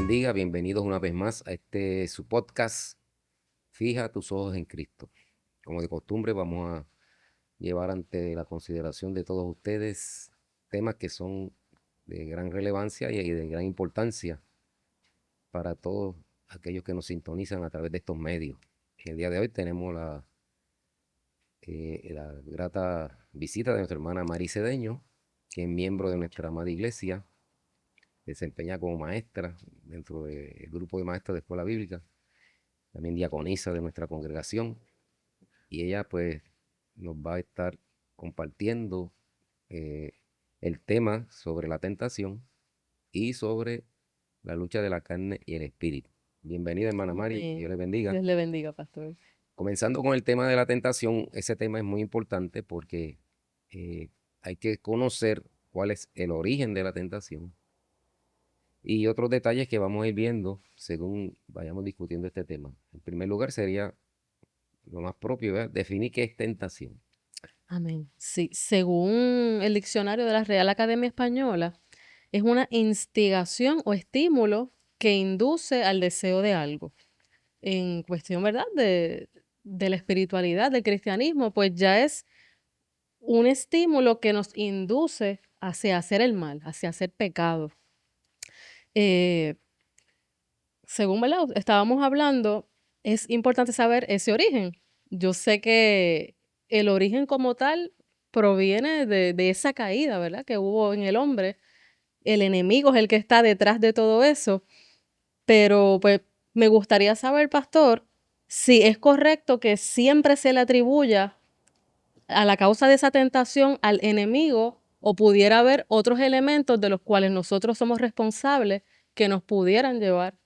bendiga, bienvenidos una vez más a su podcast, Fija tus ojos en Cristo. Como de costumbre vamos a llevar ante la consideración de todos ustedes temas que son de gran relevancia y de gran importancia para todos aquellos que nos sintonizan a través de estos medios. En el día de hoy tenemos la grata visita de nuestra hermana Mari Cedeño, que es miembro de nuestra amada iglesia, desempeña como maestra dentro del grupo de maestros de escuela bíblica, también diaconisa de nuestra congregación, y ella pues nos va a estar compartiendo eh, el tema sobre la tentación y sobre la lucha de la carne y el espíritu. Bienvenida, hermana Mari, Dios le bendiga. Dios le bendiga, pastor. Comenzando con el tema de la tentación, ese tema es muy importante porque hay que conocer cuál es el origen de la tentación y otros detalles que vamos a ir viendo según vayamos discutiendo este tema. En primer lugar sería lo más propio, ¿verdad? Definir qué es tentación. Amén. Sí, según el diccionario de la Real Academia Española, es una instigación o estímulo que induce al deseo de algo. En cuestión, ¿verdad? De la espiritualidad, del cristianismo, pues ya es un estímulo que nos induce hacia hacer el mal, hacia hacer pecado. Eh, Según, ¿verdad? Estábamos hablando, es importante saber ese origen. Yo sé que el origen como tal proviene de esa caída, ¿verdad? Que hubo en el hombre. El enemigo es el que está detrás de todo eso. Pero pues me gustaría saber, pastor, si es correcto que siempre se le atribuya a la causa de esa tentación al enemigo o pudiera haber otros elementos de los cuales nosotros somos responsables que nos pudieran llevar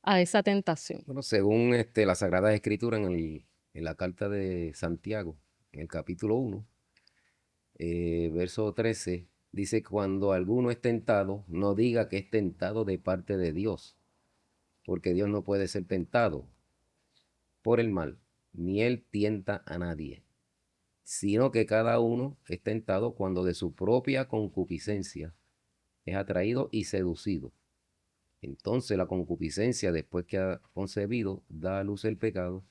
a esa tentación. Bueno, según la Sagrada Escritura en la carta de Santiago, en el capítulo 1, verso 13, dice, cuando alguno es tentado, no diga que es tentado de parte de Dios, porque Dios no puede ser tentado por el mal, ni él tienta a nadie, sino que cada uno es tentado cuando de su propia concupiscencia es atraído y seducido. Entonces la concupiscencia, después que ha concebido, da a luz el pecado,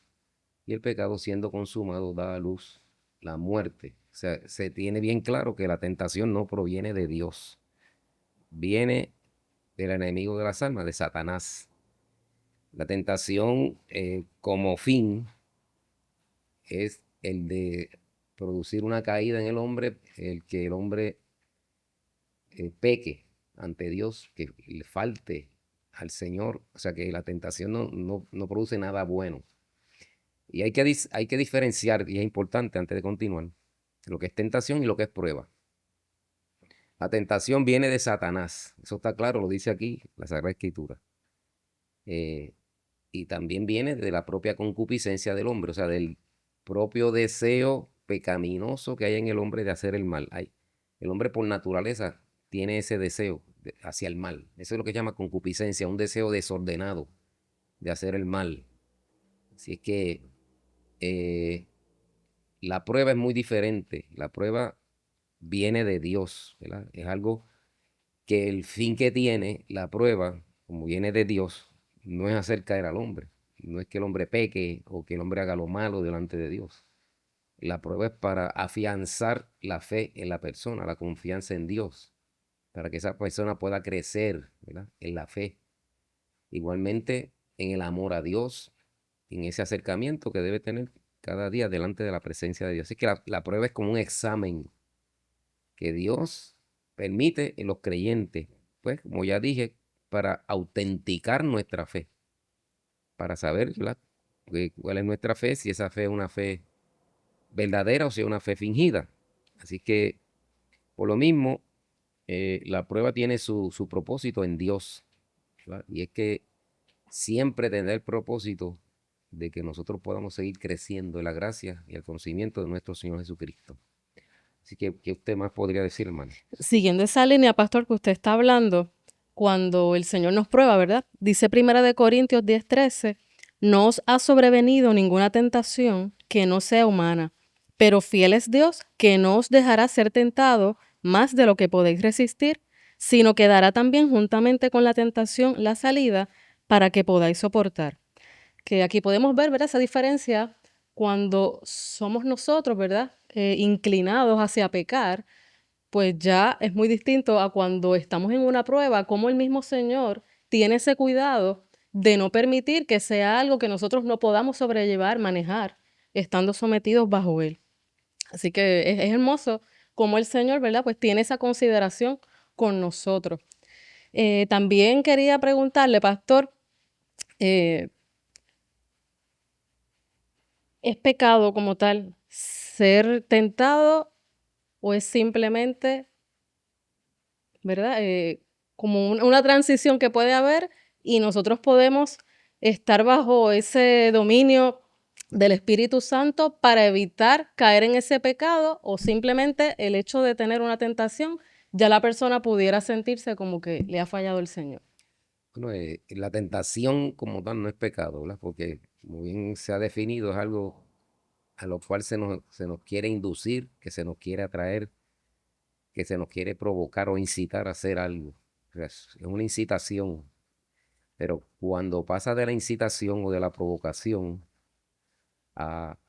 y el pecado siendo consumado da a luz la muerte. O sea, se tiene bien claro que la tentación no proviene de Dios, viene del enemigo de las almas, de Satanás. La tentación como fin es el de producir una caída en el hombre, el que el hombre peque ante Dios, que le falte al Señor. O sea, que la tentación no produce nada bueno. Y hay que diferenciar, y es importante antes de continuar, lo que es tentación y lo que es prueba. La tentación viene de Satanás, eso está claro, lo dice aquí la Sagrada Escritura. Y también viene de la propia concupiscencia del hombre, o sea, del propio deseo pecaminoso que hay en el hombre de hacer el mal. El hombre por naturaleza tiene ese deseo hacia el mal. Eso es lo que se llama concupiscencia, un deseo desordenado de hacer el mal. Así es que eh, la prueba es muy diferente. La prueba viene de Dios, ¿verdad? Es algo que el fin que tiene la prueba, como viene de Dios, no es hacer caer al hombre. No es que el hombre peque o que el hombre haga lo malo delante de Dios. La prueba es para afianzar la fe en la persona, la confianza en Dios, para que esa persona pueda crecer, ¿verdad?, en la fe. Igualmente en el amor a Dios, en ese acercamiento que debe tener cada día delante de la presencia de Dios. Así que la prueba es como un examen que Dios permite en los creyentes, pues como ya dije, para autenticar nuestra fe, para saber, ¿verdad?, cuál es nuestra fe, si esa fe es una fe verdadera o si es una fe fingida. Así que, por lo mismo, la prueba tiene su propósito en Dios, ¿verdad? Y es que siempre tendrá el propósito de que nosotros podamos seguir creciendo en la gracia y el conocimiento de nuestro Señor Jesucristo. Así que, ¿qué usted más podría decir, hermano? Siguiendo esa línea, pastor, que usted está hablando, cuando el Señor nos prueba, ¿verdad? Dice 1 Corintios 10:13, no os ha sobrevenido ninguna tentación que no sea humana, pero fiel es Dios que no os dejará ser tentado más de lo que podéis resistir, sino que dará también juntamente con la tentación la salida para que podáis soportar. Que aquí podemos ver, ¿verdad? Esa diferencia cuando somos nosotros, ¿verdad? Inclinados hacia pecar, pues ya es muy distinto a cuando estamos en una prueba, como el mismo Señor tiene ese cuidado de no permitir que sea algo que nosotros no podamos sobrellevar, manejar, estando sometidos bajo Él. Así que es hermoso como el Señor, ¿verdad? Pues tiene esa consideración con nosotros. También quería preguntarle, pastor, eh, ¿es pecado como tal ser tentado o es simplemente, ¿verdad? Como una transición que puede haber y nosotros podemos estar bajo ese dominio del Espíritu Santo para evitar caer en ese pecado o simplemente el hecho de tener una tentación, ya la persona pudiera sentirse como que le ha fallado el Señor. Bueno, la tentación como tal no es pecado, ¿verdad? Porque, como bien se ha definido, es algo a lo cual se nos quiere inducir, que se nos quiere atraer, que se nos quiere provocar o incitar a hacer algo. O sea, es una incitación, pero cuando pasa de la incitación o de la provocación a,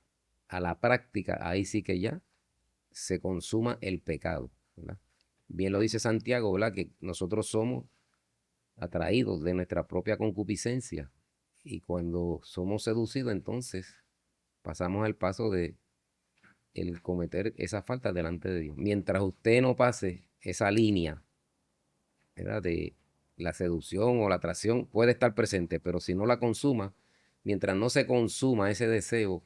a la práctica, ahí sí que ya se consuma el pecado, ¿verdad? Bien lo dice Santiago, ¿verdad? Que nosotros somos atraídos de nuestra propia concupiscencia y cuando somos seducidos, entonces pasamos al paso de el cometer esa falta delante de Dios. Mientras usted no pase esa línea, ¿verdad? De la seducción o la atracción, puede estar presente, pero si no la consuma, mientras no se consuma ese deseo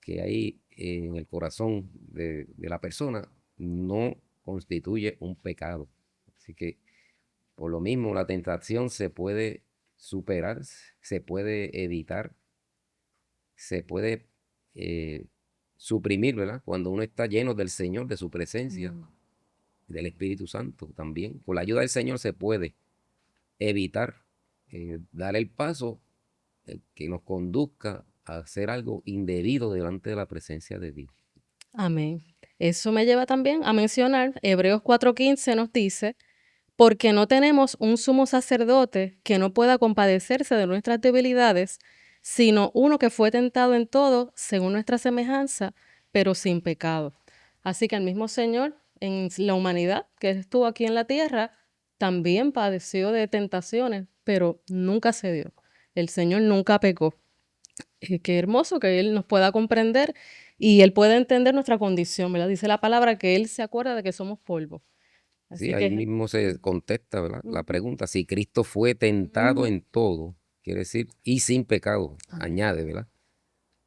que hay en el corazón de la persona, no constituye un pecado. Así que por lo mismo la tentación se puede superar, se puede evitar, se puede eh, suprimir, ¿verdad? Cuando uno está lleno del Señor, de su presencia, del Espíritu Santo también. Con la ayuda del Señor se puede evitar dar el paso que nos conduzca a hacer algo indebido delante de la presencia de Dios. Amén. Eso me lleva también a mencionar, Hebreos 4:15 nos dice, porque no tenemos un sumo sacerdote que no pueda compadecerse de nuestras debilidades, sino uno que fue tentado en todo según nuestra semejanza, pero sin pecado. Así que el mismo Señor en la humanidad que estuvo aquí en la tierra también padeció de tentaciones, pero nunca se dio. El Señor nunca pecó. Qué hermoso que Él nos pueda comprender y Él pueda entender nuestra condición, ¿verdad? Dice la palabra que Él se acuerda de que somos polvo. Sí, Así ahí que mismo se contesta, ¿verdad? La ujú, pregunta, si Cristo fue tentado ujú. en todo, quiere decir, y sin pecado, Amén. añade, ¿verdad?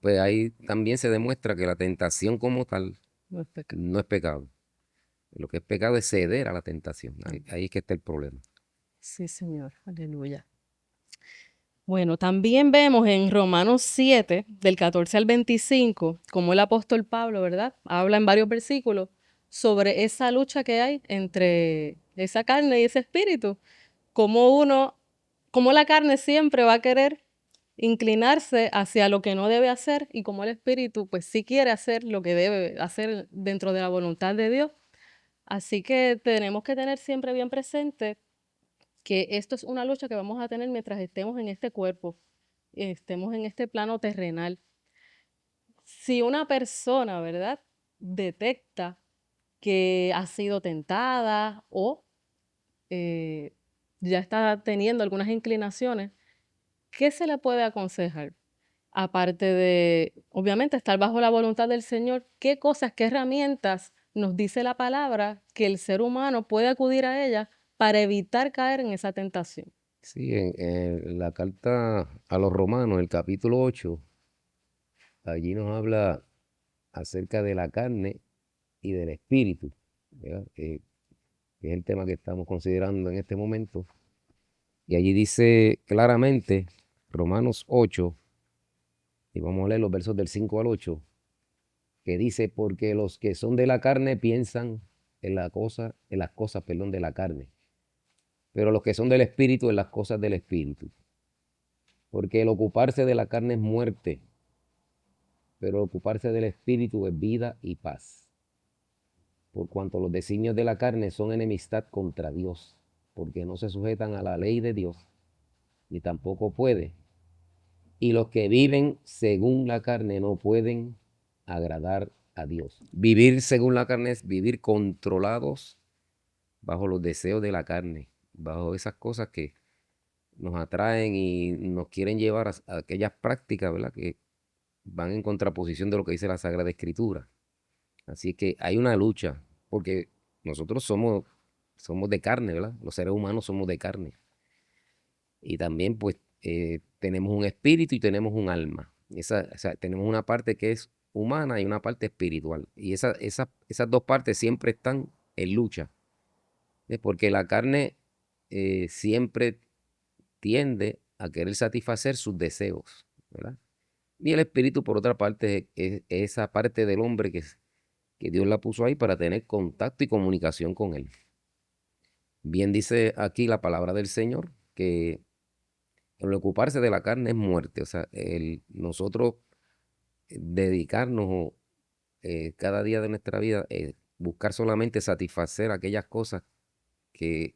Pues ahí también se demuestra que la tentación como tal No es pecado. no es pecado. Lo que es pecado es ceder a la tentación. Ahí, Amén. ahí es que está el problema. Sí, Señor. Aleluya. Bueno, también vemos en Romanos 7, del 14 al 25, como el apóstol Pablo, ¿verdad? Habla en varios versículos sobre esa lucha que hay entre esa carne y ese espíritu. Como uno, como la carne siempre va a querer inclinarse hacia lo que no debe hacer y como el espíritu, pues sí quiere hacer lo que debe hacer dentro de la voluntad de Dios. Así que tenemos que tener siempre bien presente que esto es una lucha que vamos a tener mientras estemos en este cuerpo, estemos en este plano terrenal. Si una persona, ¿verdad?, detecta que ha sido tentada o eh, ya está teniendo algunas inclinaciones, ¿qué se le puede aconsejar? Aparte de, obviamente, estar bajo la voluntad del Señor, ¿qué cosas, qué herramientas nos dice la palabra que el ser humano puede acudir a ella para evitar caer en esa tentación? Sí, en la carta a los romanos, el capítulo 8, allí nos habla acerca de la carne y del espíritu, ¿verdad? Que es el tema que estamos considerando en este momento. Y allí dice claramente, Romanos 8, y vamos a leer los versos del 5 al 8, que dice, porque los que son de la carne piensan en las cosas, perdón, de la carne, pero los que son del espíritu en las cosas del espíritu. Porque el ocuparse de la carne es muerte, pero el ocuparse del espíritu es vida y paz. por cuanto los designios de la carne son enemistad contra Dios, porque no se sujetan a la ley de Dios, ni tampoco puede. Y los que viven según la carne no pueden agradar a Dios. Vivir según la carne es vivir controlados bajo los deseos de la carne, bajo esas cosas que nos atraen y nos quieren llevar a aquellas prácticas, ¿verdad?, que van en contraposición de lo que dice la Sagrada Escritura. Así que hay una lucha, porque nosotros somos de carne, ¿verdad? Los seres humanos somos de carne. Y también pues tenemos un espíritu y tenemos un alma. O sea, tenemos una parte que es humana y una parte espiritual. Y esas dos partes siempre están en lucha. Porque la carne siempre tiende a querer satisfacer sus deseos, ¿verdad? Y el espíritu, por otra parte, es esa parte del hombre que Dios la puso ahí para tener contacto y comunicación con él. Bien dice aquí la palabra del Señor que el ocuparse de la carne es muerte. O sea, nosotros dedicarnos cada día de nuestra vida, buscar solamente satisfacer aquellas cosas que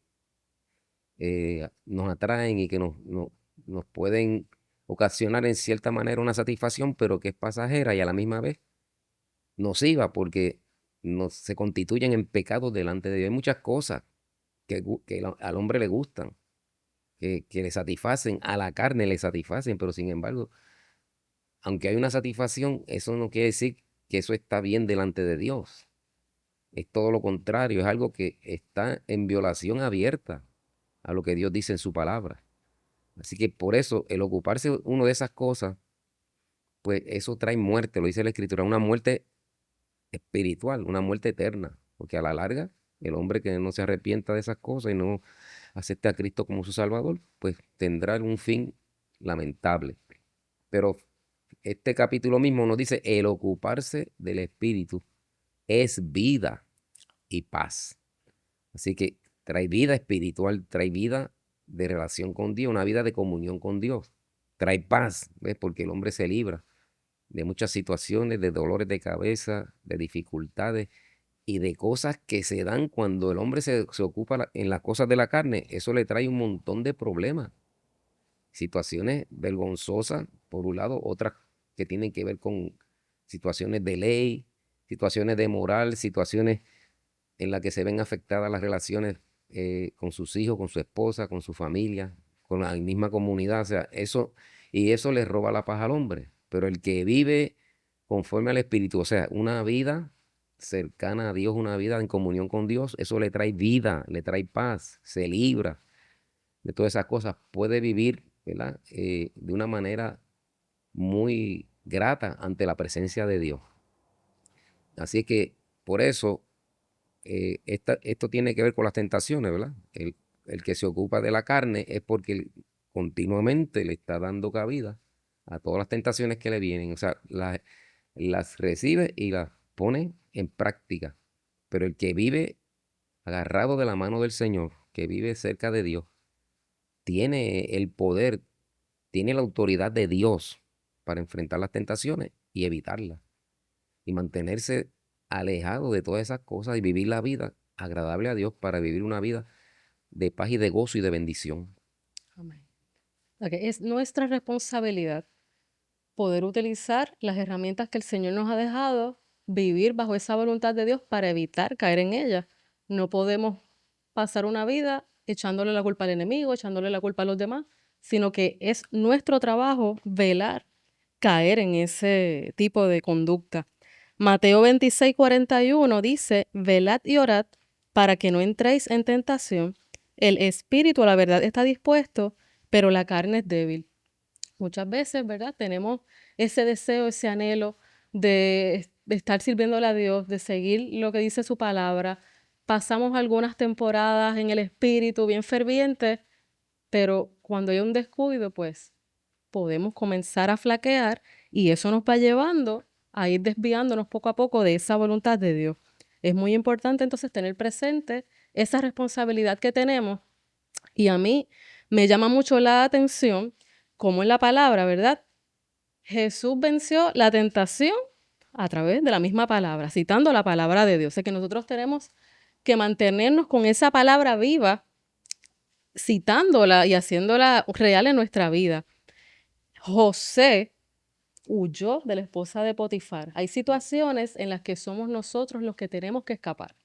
nos atraen y que nos pueden ocasionar en cierta manera una satisfacción, pero que es pasajera y a la misma vez nociva porque se constituyen en pecados delante de Dios. Hay muchas cosas que al hombre le gustan, que le satisfacen, a la carne le satisfacen, pero sin embargo, aunque hay una satisfacción, eso no quiere decir que eso está bien delante de Dios. Es todo lo contrario, es algo que está en violación abierta a lo que Dios dice en su palabra. Así que por eso el ocuparse uno de esas cosas, pues eso trae muerte, lo dice la Escritura, una muerte espiritual, una muerte eterna, porque a la larga el hombre que no se arrepienta de esas cosas y no acepte a Cristo como su Salvador, pues tendrá un fin lamentable. Pero este capítulo mismo nos dice, el ocuparse del Espíritu es vida y paz. Así que trae vida espiritual, trae vida de relación con Dios, una vida de comunión con Dios. Trae paz, ¿ves? Porque el hombre se libra de muchas situaciones, de dolores de cabeza, de dificultades y de cosas que se dan cuando el hombre se ocupa en las cosas de la carne. Eso le trae un montón de problemas, situaciones vergonzosas, por un lado, otras que tienen que ver con situaciones de ley, situaciones de moral, situaciones en las que se ven afectadas las relaciones con sus hijos, con su esposa, con su familia, con la misma comunidad. O sea, y eso le roba la paz al hombre. Pero el que vive conforme al Espíritu, o sea, una vida cercana a Dios, una vida en comunión con Dios, eso le trae vida, le trae paz, se libra de todas esas cosas, puede vivir, ¿verdad? De una manera muy grata ante la presencia de Dios. Así que por eso esto tiene que ver con las tentaciones, ¿verdad? El que se ocupa de la carne es porque él continuamente le está dando cabida a todas las tentaciones que le vienen. O sea, las recibe y las pone en práctica. Pero el que vive agarrado de la mano del Señor, que vive cerca de Dios, tiene el poder, tiene la autoridad de Dios para enfrentar las tentaciones y evitarlas. Y mantenerse alejado de todas esas cosas y vivir la vida agradable a Dios para vivir una vida de paz y de gozo y de bendición. Amén. Okay, es nuestra responsabilidad poder utilizar las herramientas que el Señor nos ha dejado, vivir bajo esa voluntad de Dios para evitar caer en ella. No podemos pasar una vida echándole la culpa al enemigo, echándole la culpa a los demás, sino que es nuestro trabajo velar, caer en ese tipo de conducta. Mateo 26:41 dice, velad y orad para que no entréis en tentación. El espíritu, la verdad, está dispuesto, pero la carne es débil. Muchas veces, ¿verdad? Tenemos ese deseo, ese anhelo de estar sirviéndole a Dios, de seguir lo que dice su palabra. Pasamos algunas temporadas en el espíritu bien fervientes, pero cuando hay un descuido, pues podemos comenzar a flaquear y eso nos va llevando a ir desviándonos poco a poco de esa voluntad de Dios. Es muy importante entonces tener presente esa responsabilidad que tenemos y a mí me llama mucho la atención cómo en la palabra, ¿verdad? Jesús venció la tentación a través de la misma palabra, citando la palabra de Dios. Es que nosotros tenemos que mantenernos con esa palabra viva, citándola y haciéndola real en nuestra vida. José huyó de la esposa de Potifar. Hay situaciones en las que somos nosotros los que tenemos que escapar.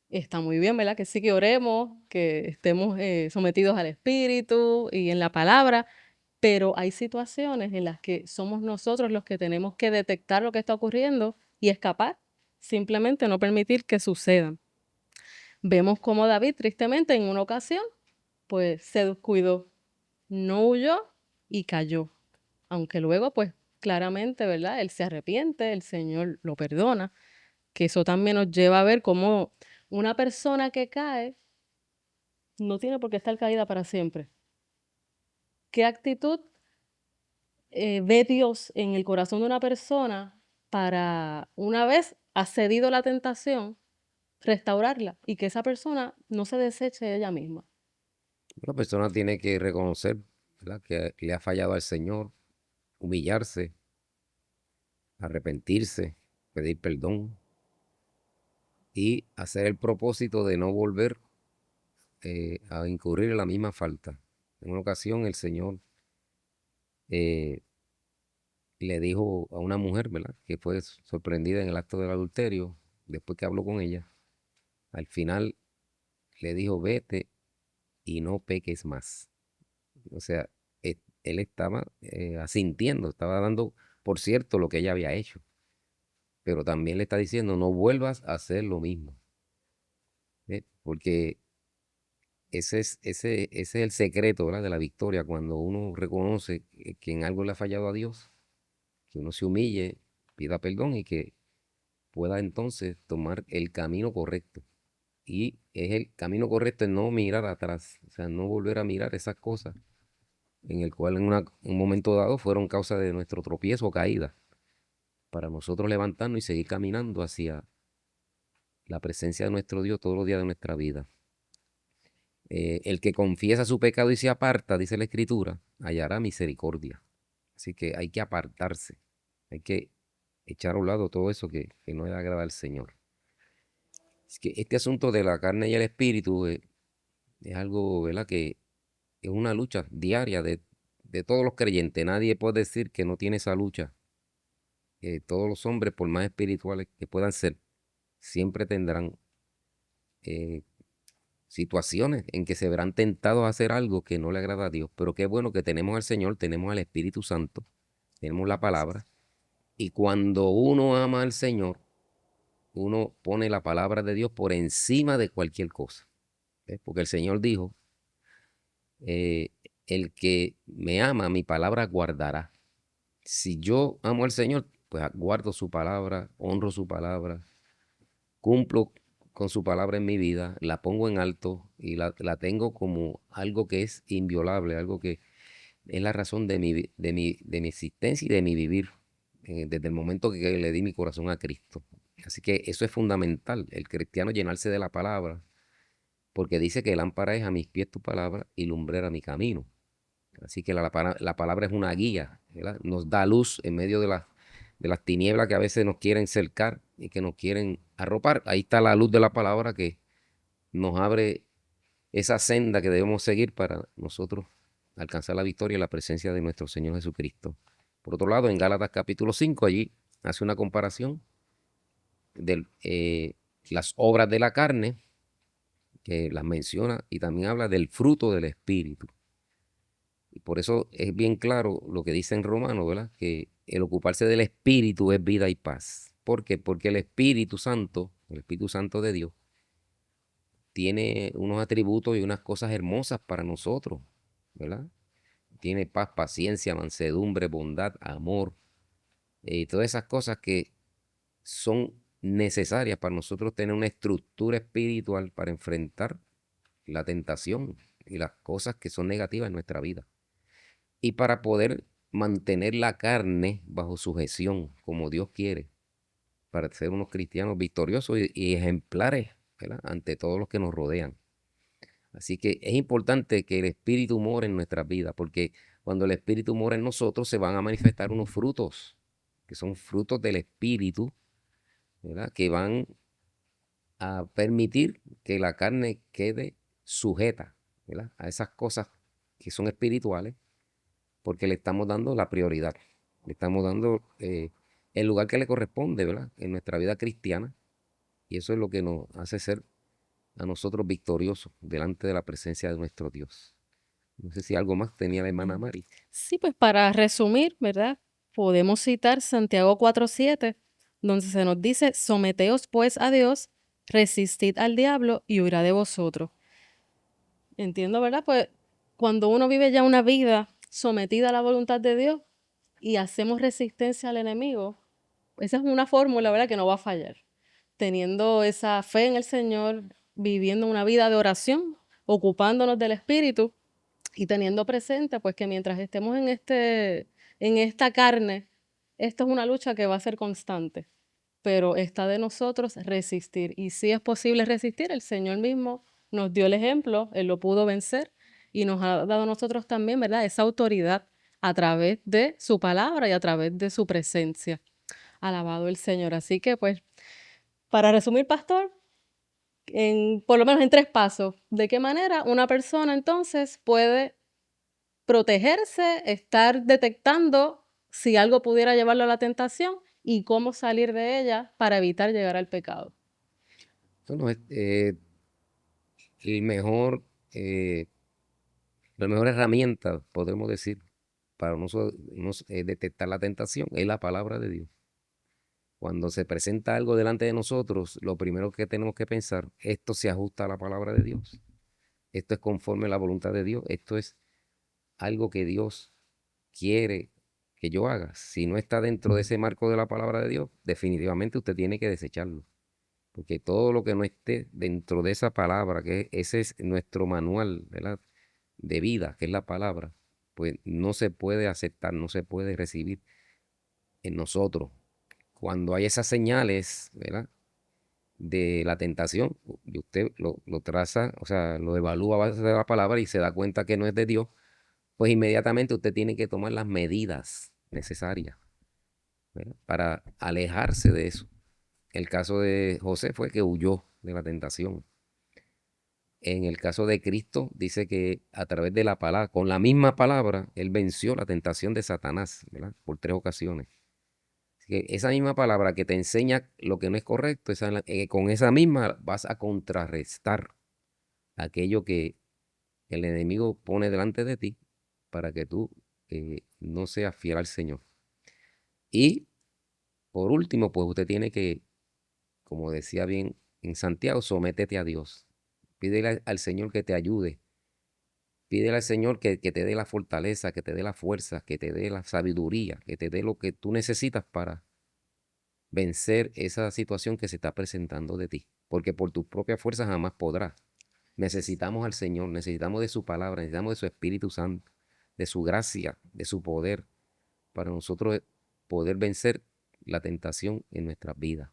Está muy bien, ¿verdad? Que sí que oremos, que estemos sometidos al Espíritu y en la palabra, pero hay situaciones en las que somos nosotros los que tenemos que detectar lo que está ocurriendo y escapar, simplemente no permitir que sucedan. Vemos cómo David, tristemente, en una ocasión, pues se descuidó, no huyó y cayó. Aunque luego, pues claramente, ¿verdad? Él se arrepiente, el Señor lo perdona, que eso también nos lleva a ver cómo una persona que cae no tiene por qué estar caída para siempre. ¿Qué actitud ve Dios en el corazón de una persona para, una vez ha cedido la tentación, restaurarla y que esa persona no se deseche de ella misma? La persona tiene que reconocer, ¿verdad?, que le ha fallado al Señor, humillarse, arrepentirse, pedir perdón y hacer el propósito de no volver a incurrir en la misma falta. En una ocasión el Señor eh, le dijo a una mujer, ¿verdad?, que fue sorprendida en el acto del adulterio, después que habló con ella, al final le dijo, vete y no peques más. O sea, él estaba asintiendo, estaba dando por cierto lo que ella había hecho, pero también le está diciendo, no vuelvas a hacer lo mismo. Porque ese es el secreto, ¿verdad?, de la victoria, cuando uno reconoce que en algo le ha fallado a Dios, que uno se humille, pida perdón y que pueda entonces tomar el camino correcto. Y es el camino correcto es no mirar atrás, o sea, no volver a mirar esas cosas en el cual en un momento dado fueron causa de nuestro tropiezo o caída, para nosotros levantarnos y seguir caminando hacia la presencia de nuestro Dios todos los días de nuestra vida. El que confiesa su pecado y se aparta, dice la Escritura, hallará misericordia. Así que hay que apartarse, hay que echar a un lado todo eso que no le agrada al Señor. Es que este asunto de la carne y el espíritu es algo, ¿verdad?, que es una lucha diaria de todos los creyentes. Nadie puede decir que no tiene esa lucha. Todos los hombres, por más espirituales que puedan ser, siempre tendrán eh, situaciones en que se verán tentados a hacer algo que no le agrada a Dios. Pero qué bueno que tenemos al Señor, tenemos al Espíritu Santo, tenemos la palabra. Y cuando uno ama al Señor, uno pone la palabra de Dios por encima de cualquier cosa. Porque el Señor dijo, eh, el que me ama, mi palabra guardará. Si yo amo al Señor, pues guardo su palabra, honro su palabra, cumplo con su palabra en mi vida, la pongo en alto y la tengo como algo que es inviolable, algo que es la razón de mi existencia y de mi vivir, desde el momento que le di mi corazón a Cristo. Así que eso es fundamental, el cristiano llenarse de la palabra, porque dice que lámpara es a mis pies tu palabra y lumbrera mi camino. Así que la palabra es una guía, ¿verdad? Nos da luz en medio de las tinieblas que a veces nos quieren cercar y que nos quieren arropar. Ahí está la luz de la palabra que nos abre esa senda que debemos seguir para nosotros alcanzar la victoria en la presencia de nuestro Señor Jesucristo. Por otro lado, en Gálatas capítulo 5, allí hace una comparación de las obras de la carne, que las menciona, y también habla del fruto del Espíritu. Y por eso es bien claro lo que dice en Romanos, ¿verdad? Que el ocuparse del Espíritu es vida y paz. ¿Por qué? Porque el Espíritu Santo de Dios, tiene unos atributos y unas cosas hermosas para nosotros, ¿verdad? Tiene paz, paciencia, mansedumbre, bondad, amor, y todas esas cosas que son necesarias para nosotros tener una estructura espiritual para enfrentar la tentación y las cosas que son negativas en nuestra vida. Y para poder mantener la carne bajo sujeción, como Dios quiere, para ser unos cristianos victoriosos y ejemplares, ¿verdad?, ante todos los que nos rodean. Así que es importante que el Espíritu more en nuestras vidas, porque cuando el Espíritu mora en nosotros se van a manifestar unos frutos que son frutos del Espíritu, ¿verdad? Que van a permitir que la carne quede sujeta, ¿verdad? A esas cosas que son espirituales, porque le estamos dando la prioridad, le estamos dando el lugar que le corresponde, ¿verdad? En nuestra vida cristiana, y eso es lo que nos hace ser a nosotros victoriosos delante de la presencia de nuestro Dios. No sé si algo más tenía la hermana Mari. Sí, pues para resumir, ¿verdad? Podemos citar Santiago 4:7, donde se nos dice, someteos pues a Dios, resistid al diablo y huirá de vosotros. Entiendo, ¿verdad? Pues cuando uno vive ya una vida sometida a la voluntad de Dios y hacemos resistencia al enemigo, esa es una fórmula, ¿verdad? Que no va a fallar. Teniendo esa fe en el Señor, viviendo una vida de oración, ocupándonos del Espíritu y teniendo presente, pues que mientras estemos en esta carne, esto es una lucha que va a ser constante, pero está de nosotros resistir. Y si es posible resistir, el Señor mismo nos dio el ejemplo, Él lo pudo vencer y nos ha dado a nosotros también, ¿verdad? Esa autoridad a través de su palabra y a través de su presencia. Alabado el Señor. Así que, pues, para resumir, pastor, por lo menos en 3 pasos, ¿de qué manera una persona entonces puede protegerse, estar detectando si algo pudiera llevarlo a la tentación y cómo salir de ella para evitar llegar al pecado? Bueno, el mejor, eh, la mejor herramienta, podemos decir, para nosotros detectar la tentación es la palabra de Dios. Cuando se presenta algo delante de nosotros, lo primero que tenemos que pensar, esto se ajusta a la palabra de Dios. Esto es conforme a la voluntad de Dios. Esto es algo que Dios quiere que yo haga. Si no está dentro de ese marco de la palabra de Dios, definitivamente usted tiene que desecharlo. Porque todo lo que no esté dentro de esa palabra, ese es nuestro manual, ¿verdad? De vida, que es la palabra, pues no se puede aceptar, no se puede recibir en nosotros. Cuando hay esas señales, ¿verdad? De la tentación, y usted lo traza, o sea, lo evalúa a base de la palabra y se da cuenta que no es de Dios, pues inmediatamente usted tiene que tomar las medidas necesarias, ¿verdad? Para alejarse de eso. El caso de José fue que huyó de la tentación. En el caso de Cristo, dice que a través de la palabra, con la misma palabra, él venció la tentación de Satanás, ¿verdad? Por 3 ocasiones. Así que esa misma palabra que te enseña lo que no es correcto, con esa misma vas a contrarrestar aquello que el enemigo pone delante de ti para que tú no seas fiel al Señor. Y por último, pues usted tiene que, como decía bien en Santiago, sométete a Dios. Pídele al Señor que te ayude. Pídele al Señor que te dé la fortaleza, que te dé la fuerza, que te dé la sabiduría, que te dé lo que tú necesitas para vencer esa situación que se está presentando de ti. Porque por tus propias fuerzas jamás podrás. Necesitamos al Señor, necesitamos de su palabra, necesitamos de su Espíritu Santo, de su gracia, de su poder, para nosotros poder vencer la tentación en nuestras vidas.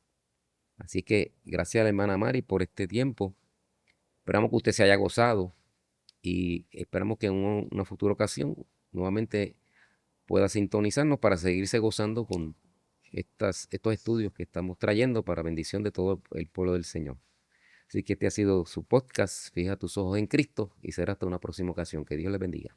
Así que gracias a la hermana Mari por este tiempo. Esperamos que usted se haya gozado y esperamos que en una futura ocasión nuevamente pueda sintonizarnos para seguirse gozando con estos estudios que estamos trayendo para bendición de todo el pueblo del Señor. Así que este ha sido su podcast, Fija tus ojos en Cristo, y será hasta una próxima ocasión. Que Dios les bendiga.